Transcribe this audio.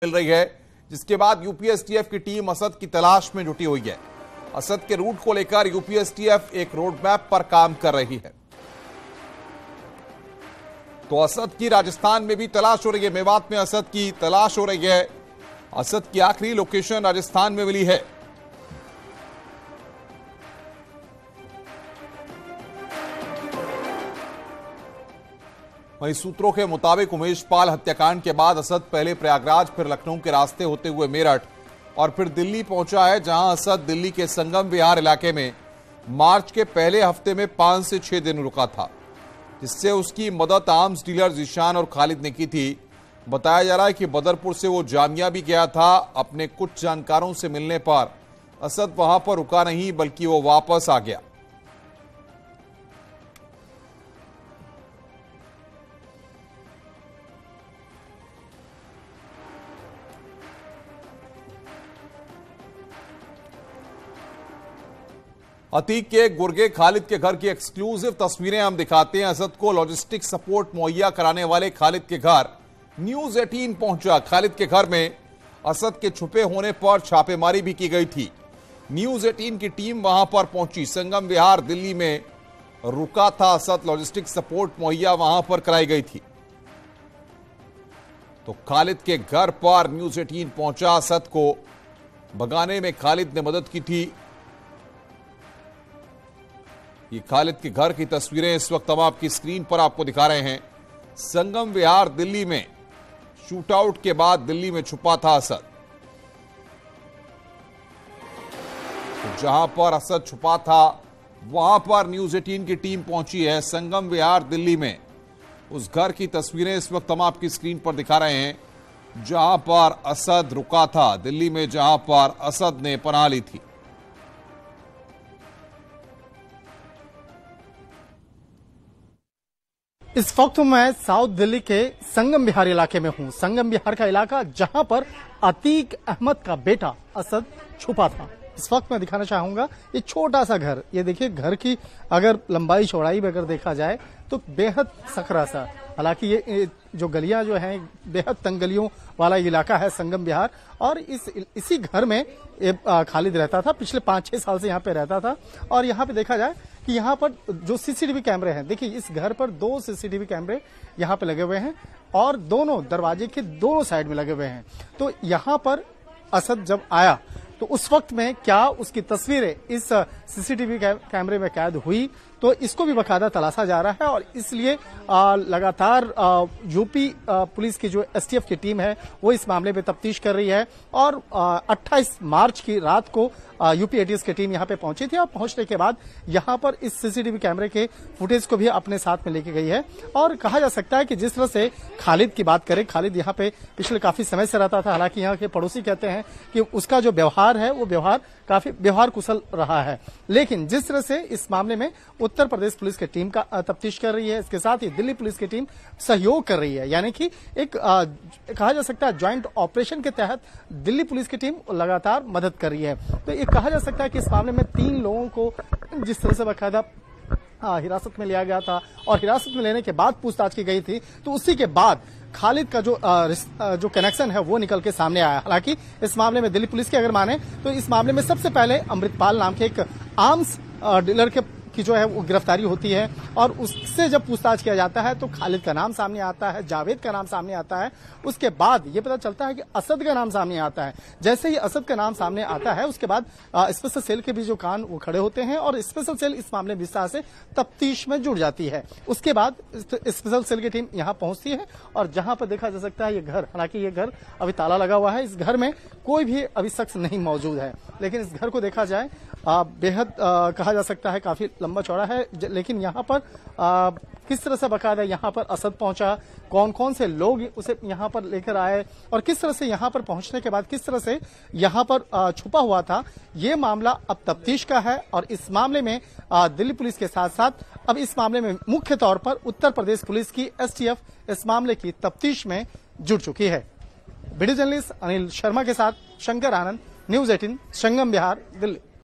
मिल रही है, जिसके बाद यूपीएसटीएफ की टीम असद की तलाश में जुटी हुई है। असद के रूट को लेकर यूपीएसटीएफ एक रोड मैप पर काम कर रही है। तो असद की राजस्थान में भी तलाश हो रही है, मेवात में असद की तलाश हो रही है। असद की आखिरी लोकेशन राजस्थान में मिली है। वहीं सूत्रों के मुताबिक उमेश पाल हत्याकांड के बाद असद पहले प्रयागराज फिर लखनऊ के रास्ते होते हुए मेरठ और फिर दिल्ली पहुंचा है, जहां असद दिल्ली के संगम विहार इलाके में मार्च के पहले हफ्ते में 5 से 6 दिन रुका था, जिससे उसकी मदद आर्म्स डीलर जीशान और खालिद ने की थी। बताया जा रहा है कि बदरपुर से वो जामिया भी गया था। अपने कुछ जानकारों से मिलने पर असद वहां पर रुका नहीं, बल्कि वो वापस आ गया। अतीक के गुर्गे खालिद के घर की एक्सक्लूसिव तस्वीरें हम दिखाते हैं। असद को लॉजिस्टिक सपोर्ट मुहैया कराने वाले खालिद के घर न्यूज 18 पहुंचा। खालिद के घर में असद के छुपे होने पर छापेमारी भी की गई थी। न्यूज 18 की टीम वहां पर पहुंची। संगम विहार दिल्ली में रुका था असद, लॉजिस्टिक सपोर्ट मुहैया वहां पर कराई गई थी। तो खालिद के घर पर न्यूज 18 पहुंचा। असद को भगाने में खालिद ने मदद की थी। ये खालिद के घर की तस्वीरें इस वक्त हम आपकी स्क्रीन पर आपको दिखा रहे हैं। संगम विहार दिल्ली में शूटआउट के बाद दिल्ली में छुपा था असद। तो जहां पर असद छुपा था वहां पर न्यूज 18 की टीम पहुंची है। संगम विहार दिल्ली में उस घर की तस्वीरें इस वक्त हम आपकी स्क्रीन पर दिखा रहे हैं, जहां पर असद रुका था, दिल्ली में जहां पर असद ने पनाह ली थी। इस वक्त मैं साउथ दिल्ली के संगम विहार इलाके में हूं। संगम विहार का इलाका जहां पर अतीक अहमद का बेटा असद छुपा था। इस वक्त मैं दिखाना चाहूंगा ये छोटा सा घर। ये देखिए, घर की अगर लंबाई चौड़ाई में अगर देखा जाए तो बेहद सकरा सा। हालांकि ये जो गलियां जो हैं बेहद तंग गलियों वाला इलाका है संगम विहार, और इसी घर में खालिद रहता था। पिछले 5-6 साल से यहाँ पे रहता था। और यहाँ पे देखा जाए कि यहाँ पर जो सीसीटीवी कैमरे हैं, देखिए इस घर पर 2 सीसीटीवी कैमरे यहाँ पे लगे हुए हैं और दोनों दरवाजे के दोनों साइड में लगे हुए हैं। तो यहाँ पर असद जब आया तो उस वक्त में क्या उसकी तस्वीरें इस सीसीटीवी कैमरे में कैद हुई, तो इसको भी बकायदा तलाशा जा रहा है। और इसलिए लगातार यूपी पुलिस की जो एसटीएफ की टीम है वो इस मामले में तफ्तीश कर रही है। और 28 मार्च की रात को यूपी एटीएस की टीम यहाँ पे पहुंची थी और पहुंचने के बाद यहाँ पर इस सीसीटीवी कैमरे के फुटेज को भी अपने साथ में लेके गई है। और कहा जा सकता है कि जिस तरह से खालिद की बात करें, खालिद यहाँ पे पिछले काफी समय से रहता था। हालांकि यहाँ के पड़ोसी कहते हैं कि उसका जो व्यवहार है वो व्यवहार काफी व्यवहार कुशल रहा है, लेकिन जिस तरह से इस मामले में उत्तर प्रदेश पुलिस की टीम का तफ्तीश कर रही है, इसके साथ ही दिल्ली पुलिस की टीम सहयोग कर रही है। यानी कि एक कहा जा सकता है ज्वाइंट ऑपरेशन के तहत दिल्ली पुलिस की टीम लगातार मदद कर रही है। तो ये कहा जा सकता है कि इस मामले में 3 लोगों को जिस तरह से बाकायदा हिरासत में लिया गया था और हिरासत में लेने के बाद पूछताछ की गई थी, तो उसी के बाद खालिद का जो कनेक्शन है वो निकल के सामने आया। हालांकि इस मामले में दिल्ली पुलिस की अगर माने तो इस मामले में सबसे पहले अमृतपाल नाम के एक आर्म्स डीलर की जो है वो गिरफ्तारी होती है और उससे जब पूछताछ किया जाता है तो खालिद का नाम सामने आता है, जावेद का नाम सामने आता है। उसके बाद ये पता चलता है कि असद का नाम सामने आता है। जैसे ही असद का नाम सामने आता है उसके बाद स्पेशल सेल के भी जो कान वो खड़े होते हैं और स्पेशल सेल इस मामले में विस्तार से तफ्तीश में जुड़ जाती है। उसके बाद स्पेशल सेल की टीम यहाँ पहुंचती है और जहां पर देखा जा सकता है ये घर, हालांकि ये घर अभी ताला लगा हुआ है, इस घर में कोई भी अभी शख्स नहीं मौजूद है, लेकिन इस घर को देखा जाए बेहद कहा जा सकता है काफी लंबा चौड़ा है। लेकिन यहाँ पर किस तरह से बाकायदा यहाँ पर असद पहुंचा, कौन कौन से लोग उसे यहाँ पर लेकर आए और किस तरह से यहाँ पर पहुंचने के बाद किस तरह से यहाँ पर छुपा हुआ था, ये मामला अब तफ्तीश का है। और इस मामले में दिल्ली पुलिस के साथ साथ अब इस मामले में मुख्य तौर पर उत्तर प्रदेश पुलिस की एसटीएफ इस मामले की तफ्तीश में जुट चुकी है। वीडियो जर्नलिस्ट अनिल शर्मा के साथ शंकर आनंद, न्यूज 18, संगम विहार, दिल्ली।